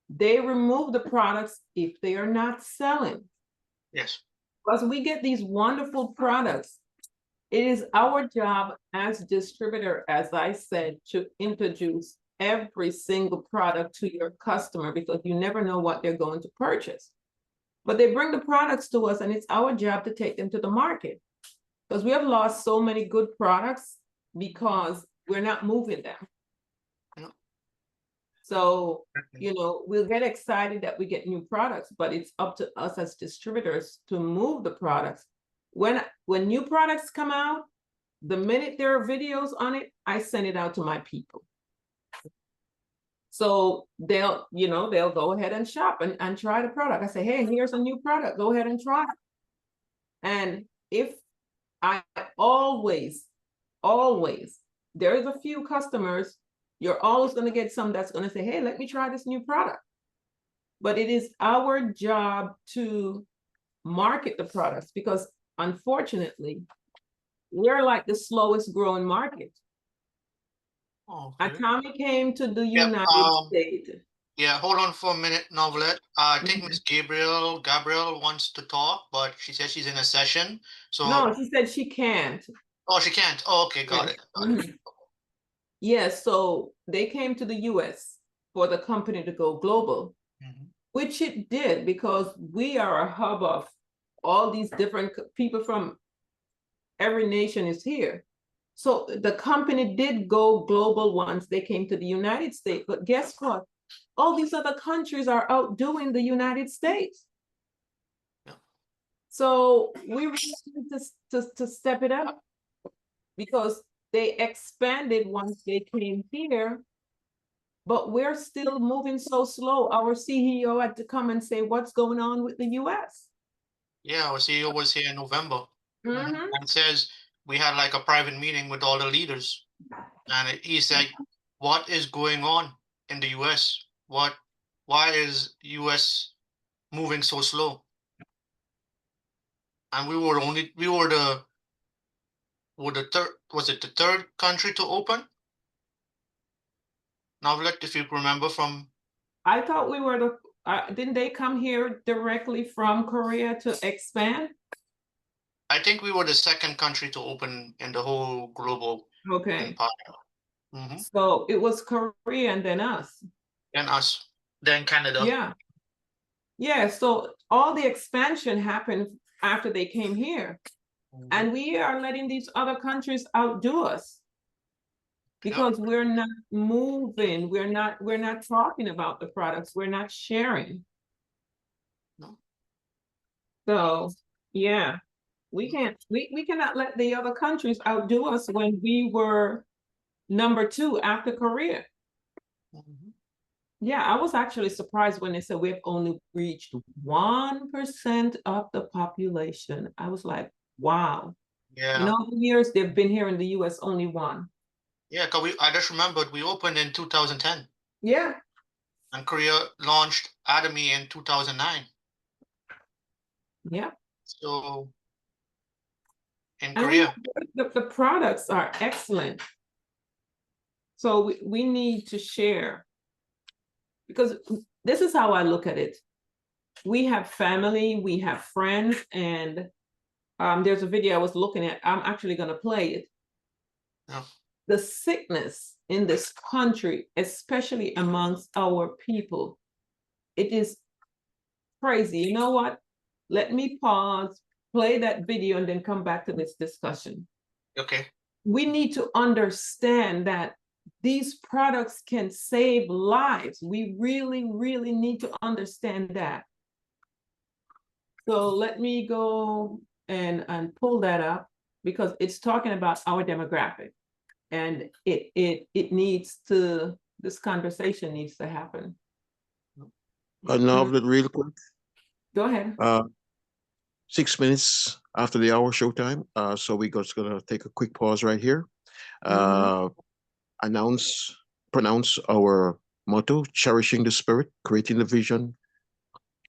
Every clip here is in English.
they remove the products if they are not selling. Yes. Because we get these wonderful products. It is our job as distributor, as I said, to introduce every single product to your customer because you never know what they're going to purchase. But they bring the products to us and it's our job to take them to the market. Because we have lost so many good products because we're not moving them. Yeah. So, you know, we'll get excited that we get new products, but it's up to us as distributors to move the products. When new products come out, the minute there are videos on it, I send it out to my people. So they'll go ahead and shop and try the product. I say, hey, here's a new product. Go ahead and try it. And if I always, there's a few customers, you're always going to get some that's going to say, hey, let me try this new product. But it is our job to market the products because unfortunately, we're like the slowest growing market. Okay. Atomy came to the United States. Yeah, hold on for a minute, Novelette. I think Miss Gabriel wants to talk, but she says she's in a session. So no, she said she can't. Oh, she can't. Oh, okay, got it. Yes, so they came to the US for the company to go global, which it did because we are a hub of all these different people from every nation is here. So the company did go global once they came to the United States, but guess what? All these other countries are outdoing the United States. Yeah. So we really need to step it up because they expanded once they came here, but we're still moving so slow. Our CEO had to come and say, what's going on with the US? Yeah, our CEO was here in November and says we had like a private meeting with all the leaders. And he said, what is going on in the US? Why is US moving so slow? And we were the third, was it the third country to open? Novelette, if you remember from. I thought we were didn't they come here directly from Korea to expand? I think we were the second country to open in the whole global empire. So it was Korea and then us. Then us, then Canada. Yeah. Yeah, so all the expansion happened after they came here. And we are letting these other countries outdo us because we're not moving. We're not talking about the products. We're not sharing. No. So yeah, we cannot let the other countries outdo us when we were number 2 after Korea. Yeah, I was actually surprised when they said we've only reached 1% of the population. I was like, wow. Yeah. In all the years they've been here in the US, only 1. Yeah, because I just remembered we opened in 2010. Yeah. And Korea launched Atomy in 2009. Yeah. So in Korea. The products are excellent. So we need to share. Because this is how I look at it. We have family, we have friends, and there's a video I was looking at. I'm actually going to play it. Yeah. The sickness in this country, especially amongst our people, it is crazy. You know what? Let me pause, play that video, and then come back to this discussion. Okay. We need to understand that these products can save lives. We really, really need to understand that. So let me go and pull that up because it's talking about our demographic. And it needs to, this conversation needs to happen. Novelette, real quick. Go ahead. 6 minutes after the hour showtime. So we're just gonna take a quick pause right here. Pronounce our motto: cherishing the spirit, creating the vision,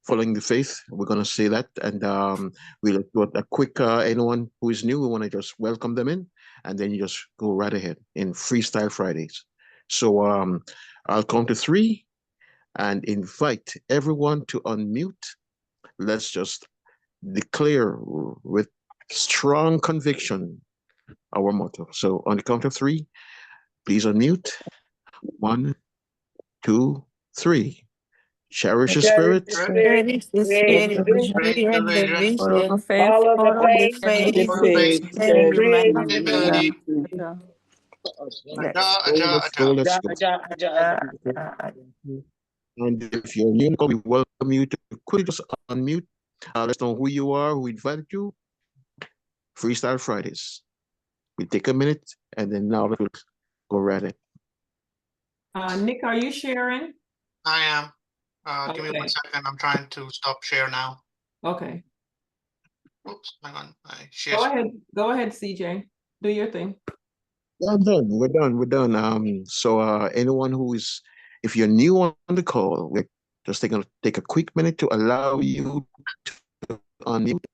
following the faith. We're gonna say that, and we'll do a quick. Anyone who is new, we want to just welcome them in, and then you just go right ahead in Freestyle Fridays. So I'll count to three and invite everyone to unmute. Let's just declare with strong conviction our motto. So on the count of three, please unmute. 1, 2, 3. Cherish the Cherish spirit. the spirit, create the vision, Create the vision, follow the faith, follow the faith, and create the ability. humanity. Aja, So aja, let's go, aja. let's Ja, go. ja, ja, ja. And if you're new, we welcome you to quickly just unmute. Let's know who you are, who invited you. Freestyle Fridays. We take a minute and then now let's go right in. Nick, are you sharing? I am. Give me Okay. 1 second. I'm trying to stop share now. Okay. Oops, hang on. I share. Go ahead, CJ. Do your thing. Yeah, I'm done. We're done. We're done. So anyone who is, if you're new on the call, we're just take a quick minute to allow you to unmute.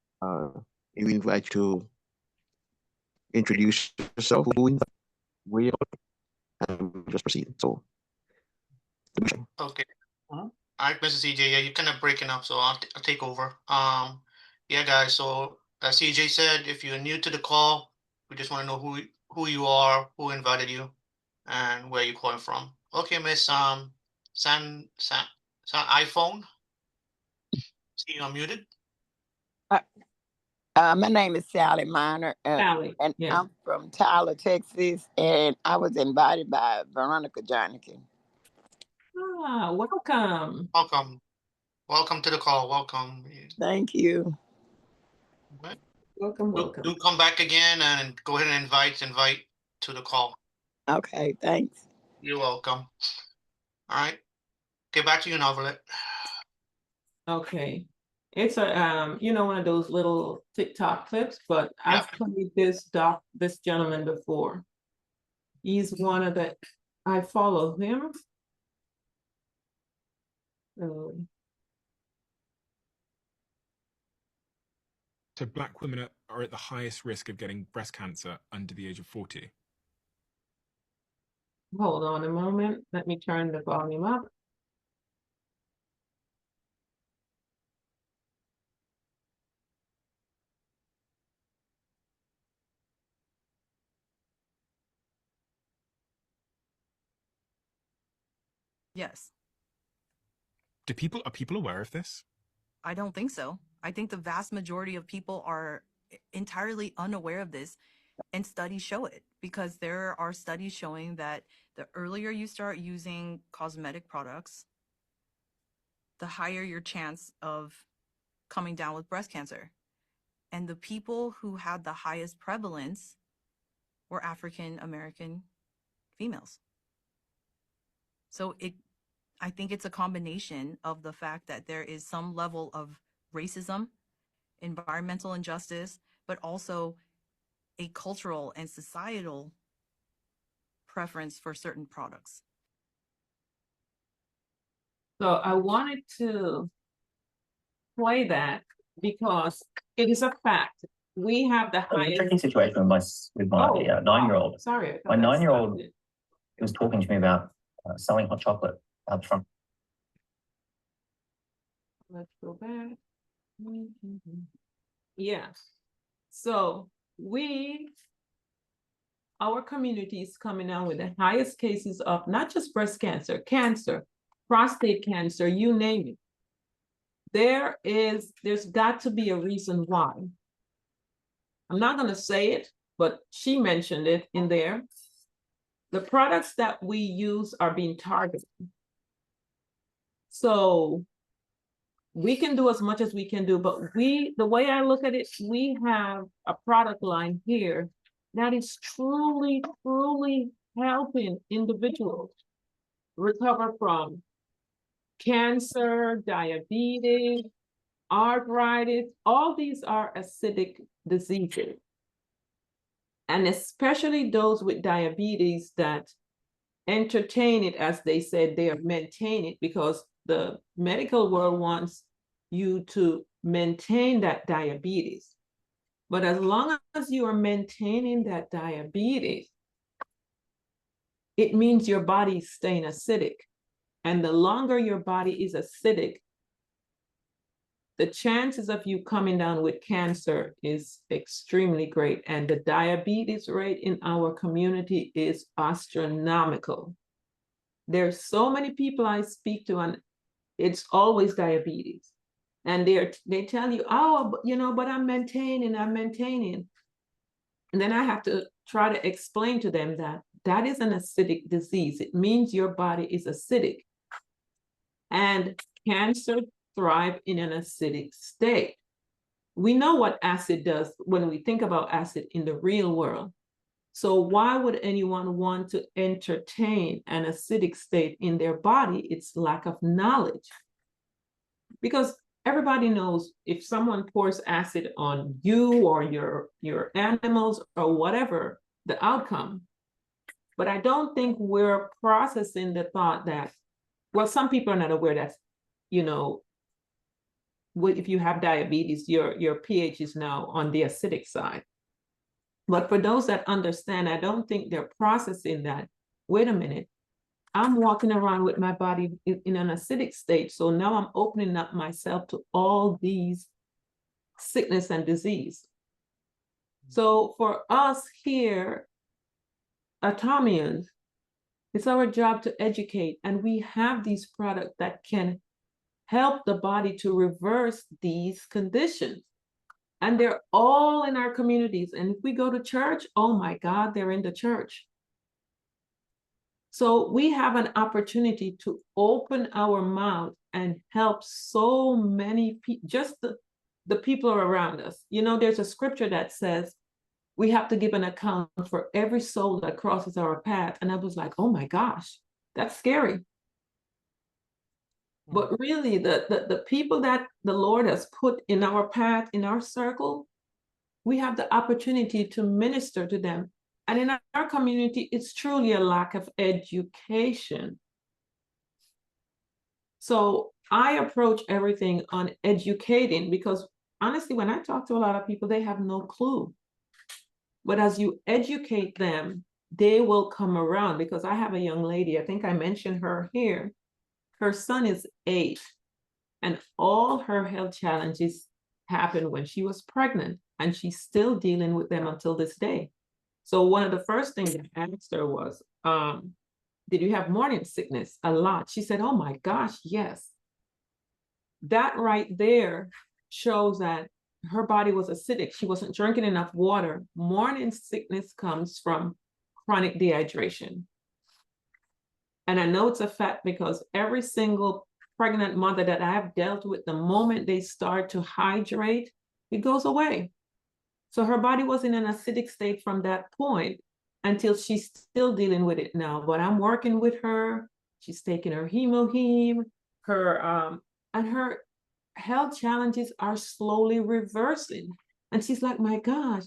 We invite you to introduce yourself, where you are, and we'll just proceed. So, Okay. All right, Mr. CJ. Yeah, you're kind of breaking up, so I'll take over. Yeah, guys. So as CJ said, if you're new to the call, we just want to know who you are, who invited you, and where you're calling from. Okay, Miss San iPhone. See you unmuted. My name is Sally Miner, Sally. and Yeah. I'm from Tyler, Texas, and I was invited by Veronica Jarnicki. Welcome. Welcome to the call. Welcome. Thank you. Okay. Welcome. Do come back again and go ahead and invite to the call. Okay, thanks. You're welcome. All right. Get back to you, Novelet. Okay. It's a one of those little TikTok clips, but I've played this gentleman before. He's one of the I follow him. So Black women are at the highest risk of getting breast cancer under the age of 40. Hold on a moment. Let me turn the volume up. Yes. Are people aware of this? I don't think so. I think the vast majority of people are entirely unaware of this, and studies show it, because there are studies showing that the earlier you start using cosmetic products, the higher your chance of coming down with breast cancer. And the people who had the highest prevalence were African American females. So I think it's a combination of the fact that there is some level of racism, environmental injustice, but also a cultural and societal preference for certain products. So I wanted to play that because it is a fact. We have the highest tricky situation with my 9-year-old. Sorry, my 9-year-old was talking to me about selling hot chocolate out front. Let's go back. Yeah. So our community is coming out with the highest cases of not just breast cancer, prostate cancer, you name it. There's got to be a reason why. I'm not going to say it, but she mentioned it in there. The products that we use are being targeted. So we can do as much as we can do, but the way I look at it, we have a product line here that is truly, truly helping individuals recover from cancer, diabetes, arthritis. All these are acidic diseases. And especially those with diabetes that entertain it, as they said, they are maintain it, because the medical world wants you to maintain that diabetes. But as long as you are maintaining that diabetes, it means your body is staying acidic. And the longer your body is acidic, the chances of you coming down with cancer is extremely great. And the diabetes rate in our community is astronomical. There's so many people I speak to, and it's always diabetes. And they tell you, oh, you know, but I'm maintaining. And then I have to try to explain to them that that is an acidic disease. It means your body is acidic. And cancer thrive in an acidic state. We know what acid does when we think about acid in the real world. So why would anyone want to entertain an acidic state in their body? It's lack of knowledge. Because everybody knows if someone pours acid on you or your animals or whatever, the outcome. But I don't think we're processing the thought that, well, some people are not aware that, you know, if you have diabetes, your pH is now on the acidic side. But for those that understand, I don't think they're processing that. Wait a minute, I'm walking around with my body in an acidic state. So now I'm opening up myself to all these sickness and disease. So for us here, Atomians, it's our job to educate, and we have these products that can help the body to reverse these conditions. And they're all in our communities. And if we go to church, oh my God, they're in the church. So we have an opportunity to open our mouth and help so many people, just the people around us. You know, there's a scripture that says we have to give an account for every soul that crosses our path. And I was like, oh my gosh, that's scary. But really, the people that the Lord has put in our path, in our circle, we have the opportunity to minister to them. And in our community, it's truly a lack of education. So I approach everything on educating, because honestly, when I talk to a lot of people, they have no clue. But as you educate them, they will come around. Because I have a young lady, I think I mentioned her here. Her son is 8, and all her health challenges happened when she was pregnant, and she's still dealing with them until this day. So one of the first things I asked her was, did you have morning sickness? A lot. She said, oh my gosh, yes. That right there shows that her body was acidic. She wasn't drinking enough water. Morning sickness comes from chronic dehydration. And I know it's a fact because every single pregnant mother that I have dealt with, the moment they start to hydrate, it goes away. So her body was in an acidic state from that point until she's still dealing with it now. But I'm working with her. She's taking her hemoheme, and her health challenges are slowly reversing. And she's like, my gosh,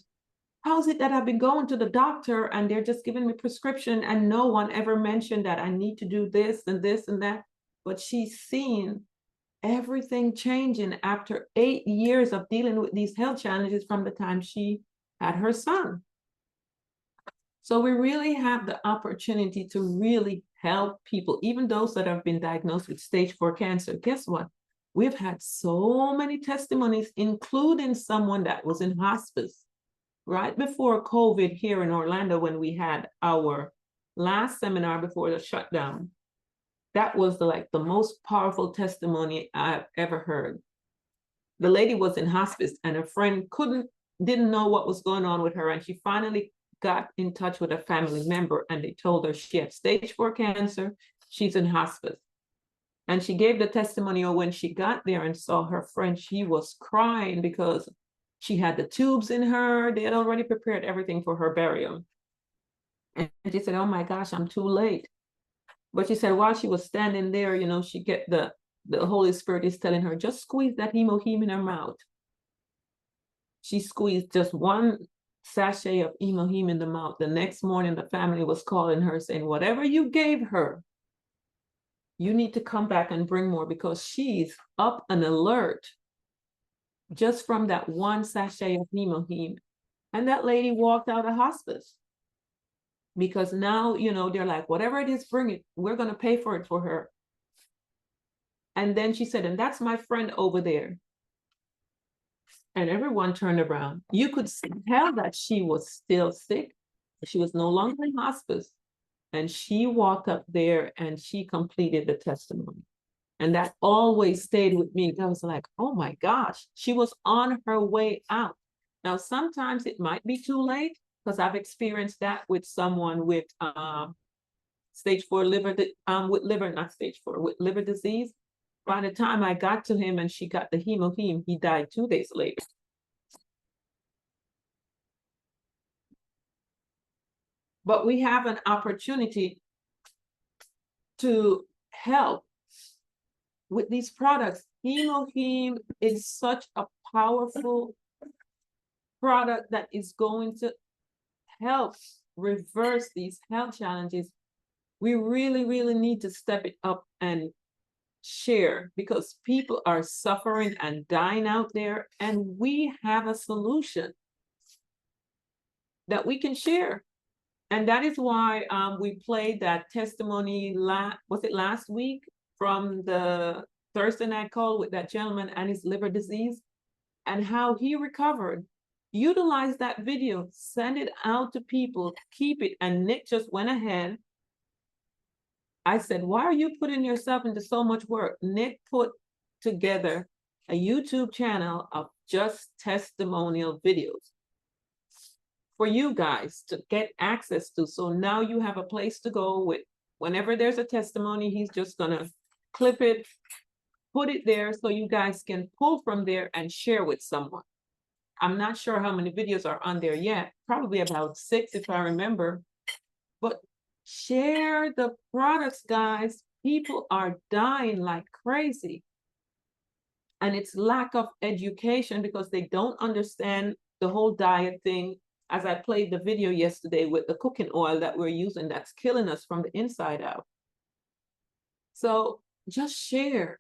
how is it that I've been going to the doctor and they're just giving me prescription and no one ever mentioned that I need to do this and this and that? But she's seen everything changing after 8 years of dealing with these health challenges from the time she had her son. So we really have the opportunity to really help people, even those that have been diagnosed with stage 4 cancer. Guess what? We've had so many testimonies, including someone that was in hospice right before COVID here in Orlando, when we had our last seminar before the shutdown. That was the most powerful testimony I've ever heard. The lady was in hospice and her friend didn't know what was going on with her. And she finally got in touch with a family member and they told her she had stage 4 cancer. She's in hospice. And she gave the testimonial when she got there and saw her friend, she was crying because she had the tubes in her. They had already prepared everything for her burial. And she said, oh my gosh, I'm too late. But she said while she was standing there, you know, she get the Holy Spirit is telling her, just squeeze that hemoheme in her mouth. She squeezed just one sachet of hemoheme in the mouth. The next morning, the family was calling her saying, whatever you gave her, you need to come back and bring more, because she's up and alert just from that one sachet of hemoheme. And that lady walked out of hospice. because now, you know, they're like, whatever it is, bring it. We're going to pay for it for her. And then she said, and that's my friend over there. And everyone turned around. You could tell that she was still sick. She was no longer in hospice. And she walked up there and she completed the testimony. And that always stayed with me. I was like, oh my gosh, she was on her way out. Now, sometimes it might be too late, because I've experienced that with someone with stage 4 liver, with liver, not stage 4, with liver disease. By the time I got to him and she got the heme, he died 2 days later. But we have an opportunity to help with these products. Heme is such a powerful product that is going to help reverse these health challenges. We really, really need to step it up and share, because people are suffering and dying out there, and we have a solution that we can share. And that is why we played that testimony, was it last week, from the Thursday night call with that gentleman and his liver disease, and how he recovered. Utilize that video, send it out to people, keep it. And Nick just went ahead. I said, why are you putting yourself into so much work? Nick put together a YouTube channel of just testimonial videos for you guys to get access to. So now you have a place to go with. Whenever there's a testimony, he's just gonna clip it, put it there so you guys can pull from there and share with someone. I'm not sure how many videos are on there yet, probably about 6 if I remember. But share the products, guys. People are dying like crazy. And it's lack of education, because they don't understand the whole diet thing. As I played the video yesterday with the cooking oil that we're using, that's killing us from the inside out. So just share.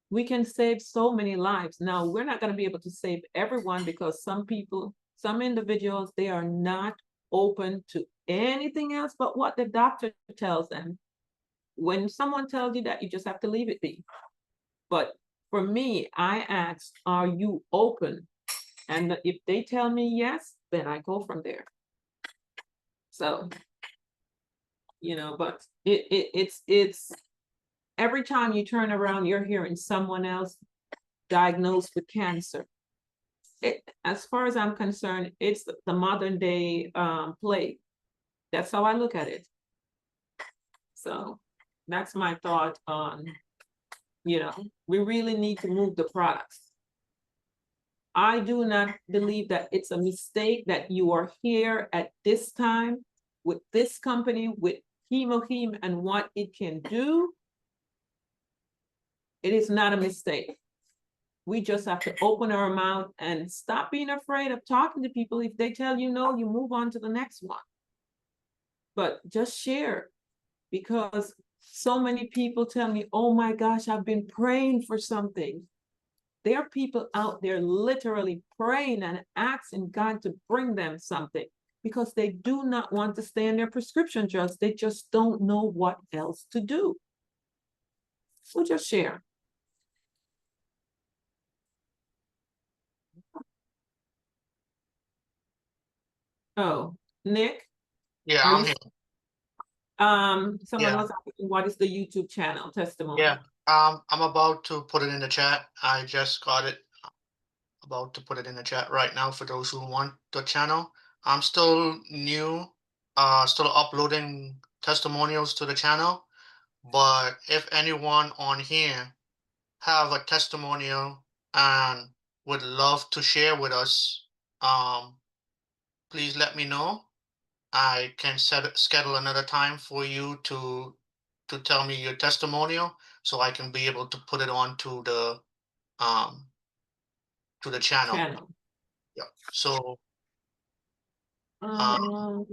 We can save so many lives. Now, we're not going to be able to save everyone, because some people, some individuals, they are not open to anything else but what the doctor tells them. When someone tells you that, you just have to leave it be. But for me, I ask, are you open? And if they tell me yes, then I go from there. So, you know, but it's every time you turn around, you're hearing someone else diagnosed with cancer. As far as I'm concerned, it's the modern day plague. That's how I look at it. So that's my thought on, you know, we really need to move the products. I do not believe that it's a mistake that you are here at this time with this company, with Heme and what it can do. It is not a mistake. We just have to open our mouth and stop being afraid of talking to people. If they tell you no, you move on to the next one. But just share, because so many people tell me, oh my gosh, I've been praying for something. There are people out there literally praying and asking God to bring them something, because they do not want to stay on their prescription drugs. They just don't know what else to do. So just share. Oh, Nick, Yeah, are I'm you? here. Someone Yeah. was asking, what is the YouTube channel testimony? Yeah. I'm about to put it in the chat. I just got it. About to put it in the chat right now for those who want the channel. I'm still new, still uploading testimonials to the channel. But if anyone on here have a testimonial and would love to share with us, please let me know. I can schedule another time for you to tell me your testimonial, so I can be able to put it on to the channel. Yeah. So Um,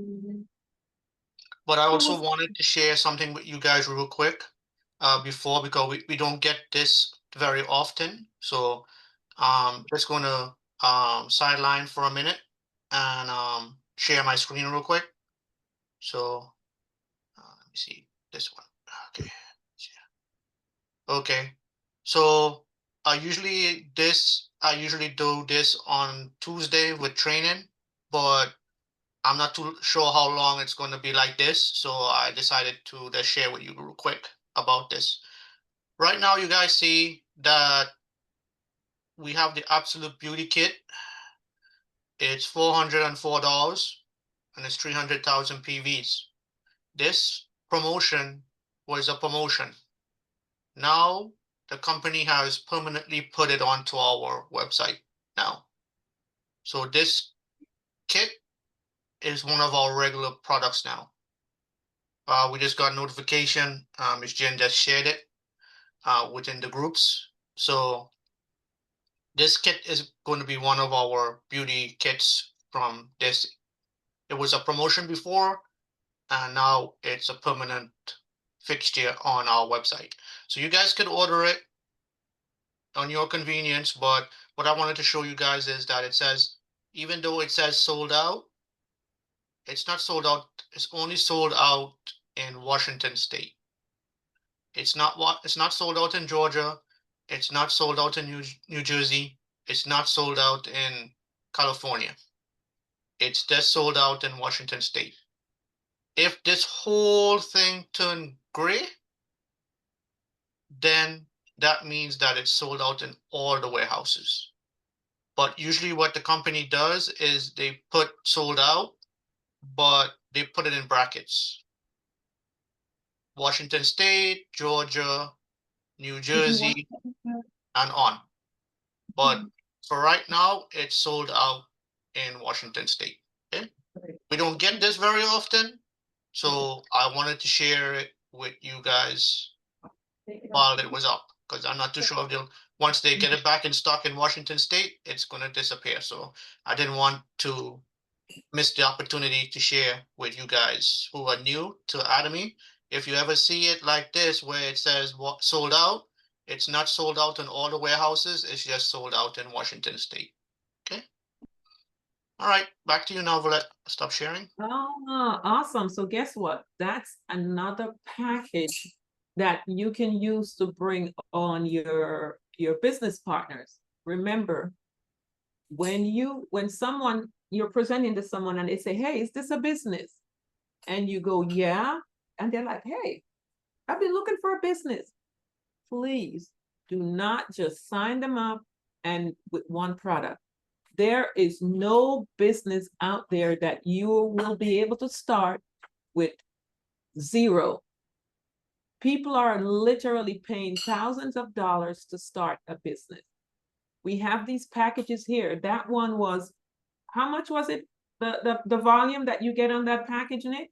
but I who also was wanted to share something with you guys real quick before, because we don't get this very often. So just gonna sideline for a minute and share my screen real quick. So let me see this one. Okay. Okay. So I usually do this on Tuesday with training, but I'm not too sure how long it's going to be like this. So I decided to just share with you real quick about this. Right now, you guys see that we have the Absolute Beauty Kit. It's $404 and it's 300,000 PVs. This promotion was a promotion. Now the company has permanently put it onto our website now. So this kit is one of our regular products now. We just got notification. Ms. Jen just shared it within the groups. So this kit is going to be one of our beauty kits from this. It was a promotion before, and now it's a permanent fixture on our website. So you guys could order it on your convenience, but what I wanted to show you guys is that it says, even though it says sold out, it's not sold out. It's only sold out in Washington State. It's not sold out in Georgia. It's not sold out in New Jersey. It's not sold out in California. It's just sold out in Washington State. If this whole thing turned gray, then that means that it's sold out in all the warehouses. But usually what the company does is they put sold out, but they put it in brackets. Washington State, Georgia, New Jersey, and on. But for right now, it's sold out in Washington State. Okay? We don't get this very often, so I wanted to share it with you guys while it was up, because I'm not too sure if they'll, once they get it back in stock in Washington State, it's going to disappear. So I didn't want to miss the opportunity to share with you guys who are new to Atomy. If you ever see it like this, where it says what sold out, it's not sold out in all the warehouses. It's just sold out in Washington State. Okay. All right, back to you now, Villette. Stop sharing. Oh, awesome. So guess what? That's another package that you can use to bring on your business partners. Remember, when you're presenting to someone and they say, hey, is this a business? And you go, yeah. And they're like, hey, I've been looking for a business. Please do not just sign them up and with one product. There is no business out there that you will be able to start with zero. People are literally paying thousands of dollars to start a business. We have these packages here. That one was, how much was it? The volume that you get on that package, Nick?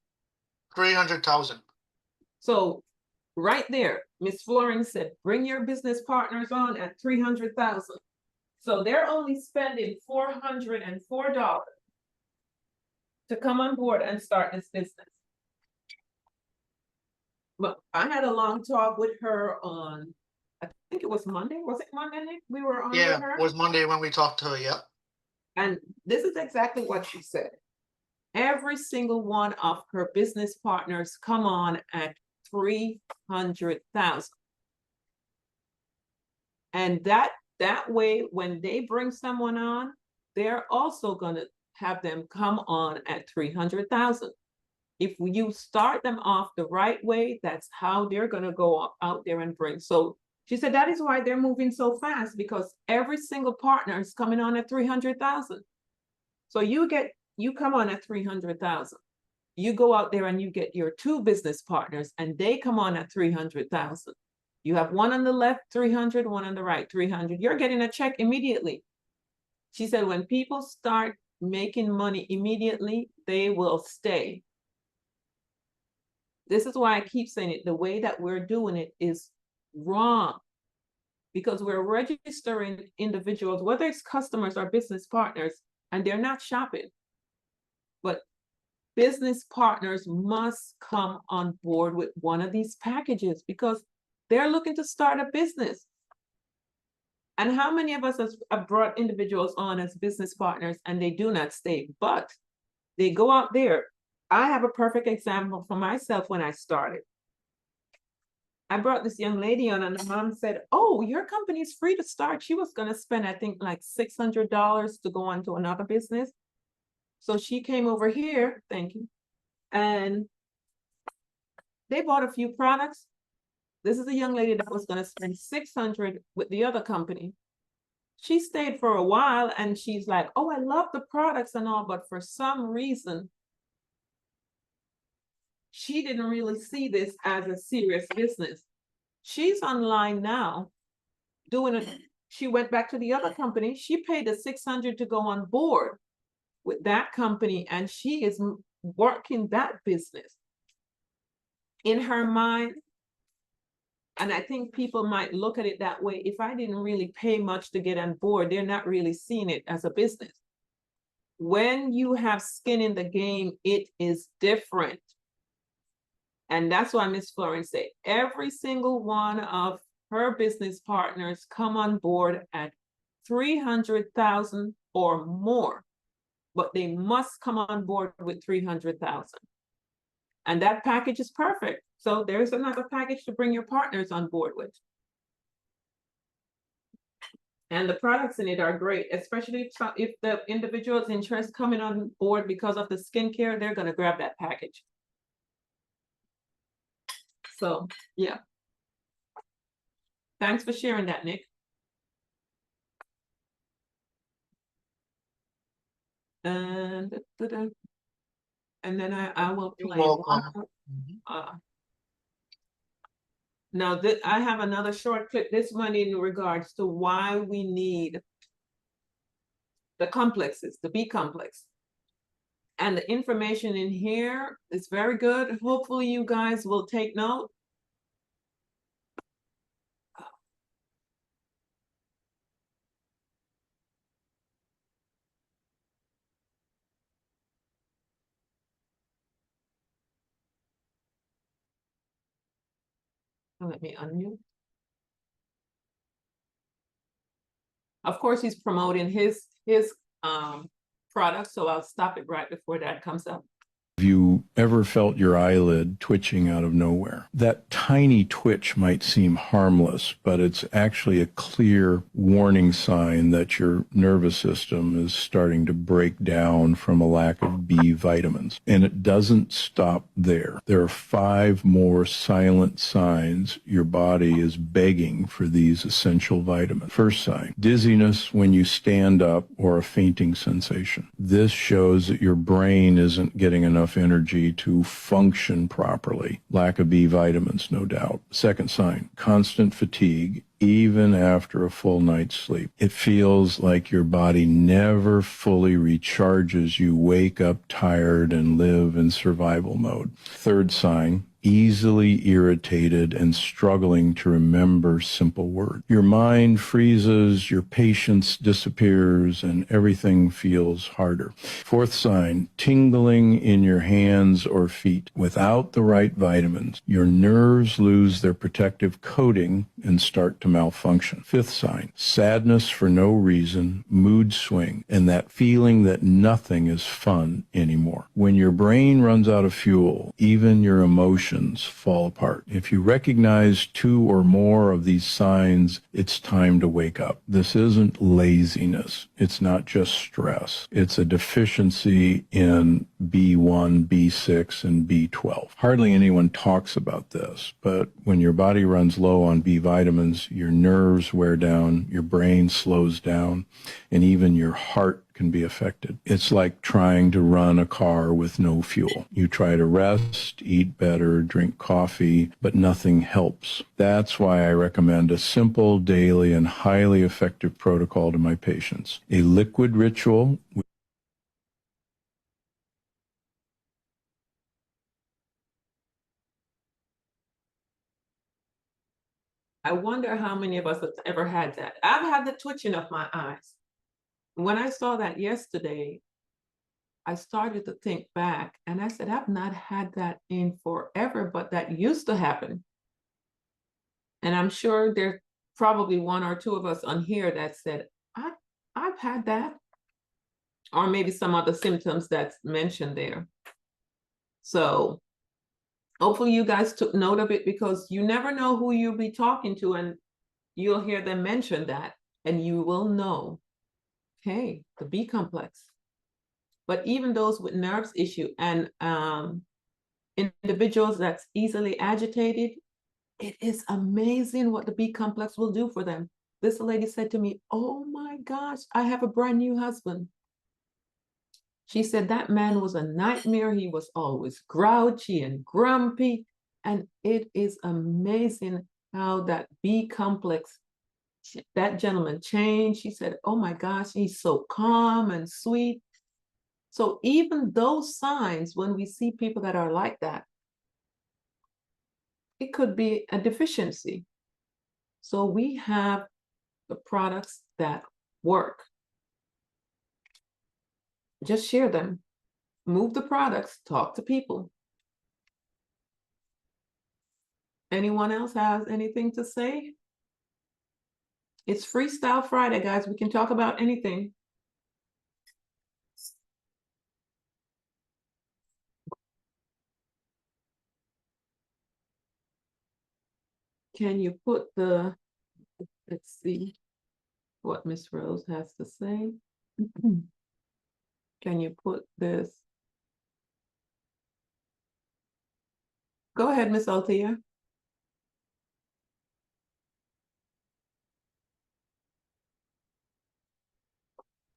300,000. So right there, Miss Florence said, bring your business partners on at 300,000. So they're only spending $404 to come on board and start this business. But I had a long talk with her on, I think it was Monday. Was it Monday, Nick? We were on with her. It was Monday when we talked to her. Yeah. And this is exactly what she said. Every single one of her business partners come on at 300,000. And that way, when they bring someone on, they're also going to have them come on at 300,000. If you start them off the right way, that's how they're going to go out there and bring. So she said that is why they're moving so fast, because every single partner is coming on at 300,000. So you come on at 300,000. You go out there and you get your two business partners and they come on at 300,000. You have one on the left, 300, one on the right, 300. You're getting a check immediately. She said, when people start making money immediately, they will stay. This is why I keep saying it. The way that we're doing it is wrong, because we're registering individuals, whether it's customers or business partners, and they're not shopping. But business partners must come on board with one of these packages because they're looking to start a business. And how many of us have brought individuals on as business partners and they do not stay, but they go out there I have a perfect example for myself when I started. I brought this young lady on, and the mom said, "Oh, your company is free to start." She was going to spend, I think, like $600 to go on to another business. So she came over here, thank you, and they bought a few products. This is a young lady that was going to spend 600 with the other company. She stayed for a while, and she's like, "Oh, I love the products and all," but for some reason, she didn't really see this as a serious business. She's online now doing it. She went back to the other company. She paid the 600 to go on board with that company, and she is working that business. In her mind, and I think people might look at it that way, if I didn't really pay much to get on board, they're not really seeing it as a business. When you have skin in the game, it is different. And that's why Miss Florence said every single one of her business partners come on board at 300,000 or more, but they must come on board with 300,000. And that package is perfect. So there's another package to bring your partners on board with. And the products in it are great, especially if the individual's interest coming on board because of the skincare, they're going to grab that package. So, yeah. Thanks for sharing that, Nick. And then I will play one. Now I have another short clip. This one in regards to why we need the complexes, the B complex. And the information in here is very good. Hopefully you guys will take note. Let me unmute. Of course, he's promoting his product, so I'll stop it right before that comes up. Have you ever felt your eyelid twitching out of nowhere? That tiny twitch might seem harmless, but it's actually a clear warning sign that your nervous system is starting to break down from a lack of B vitamins. And it doesn't stop there. There are 5 more silent signs your body is begging for these essential vitamins. First sign, dizziness when you stand up or a fainting sensation. This shows that your brain isn't getting enough energy to function properly. Lack of B vitamins, no doubt. Second sign, constant fatigue, even after a full night's sleep. It feels like your body never fully recharges. You wake up tired and live in survival mode. Third sign, easily irritated and struggling to remember simple words. Your mind freezes, your patience disappears, and everything feels harder. Fourth sign, tingling in your hands or feet. Without the right vitamins, your nerves lose their protective coating and start to malfunction. Fifth sign, sadness for no reason, mood swing, and that feeling that nothing is fun anymore. When your brain runs out of fuel, even your emotions fall apart. If you recognize 2 or more of these signs, it's time to wake up. This isn't laziness. It's not just stress. It's a deficiency in B1, B6, and B12. Hardly anyone talks about this, but when your body runs low on B vitamins, your nerves wear down, your brain slows down, and even your heart can be affected. It's like trying to run a car with no fuel. You try to rest, eat better, drink coffee, but nothing helps. That's why I recommend a simple, daily, and highly effective protocol to my patients. A liquid ritual. I wonder how many of us have ever had that. I've had the twitching of my eyes. When I saw that yesterday, I started to think back, and I said, I've not had that in forever, but that used to happen. And I'm sure there's probably 1 or 2 of us on here that said, I've had that. Or maybe some other symptoms that's mentioned there. So hopefully you guys took note of it, because you never know who you'll be talking to, and you'll hear them mention that, and you will know, hey, the B complex. But even those with nerves issue and individuals that's easily agitated, it is amazing what the B complex will do for them. This lady said to me, oh my gosh, I have a brand new husband. She said that man was a nightmare. He was always grouchy and grumpy. And it is amazing how that B complex, that gentleman changed. She said, oh my gosh, he's so calm and sweet. So even those signs, when we see people that are like that, it could be a deficiency. So we have the products that work. Just share them. Move the products, talk to people. Anyone else has anything to say? It's Freestyle Friday, guys. We can talk about anything. Can you put the, let's see what Miss Rose has to say. Can you put this? Go ahead, Miss Althea.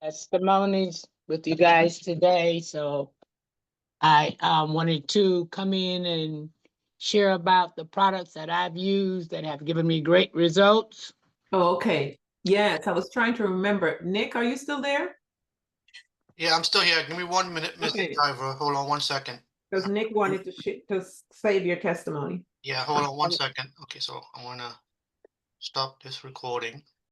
Testimonies with you guys today. So I wanted to come in and share about the products that I've used that have given me great results. Oh, okay. Yes, I was trying to remember. Nick, are you still there? Yeah, I'm still here. Give me 1 minute, Mr. Okay. Driver. Hold on 1 second. Because Nick wanted to save your testimony. Yeah, hold on 1 second. Okay, so I'm gonna stop this recording.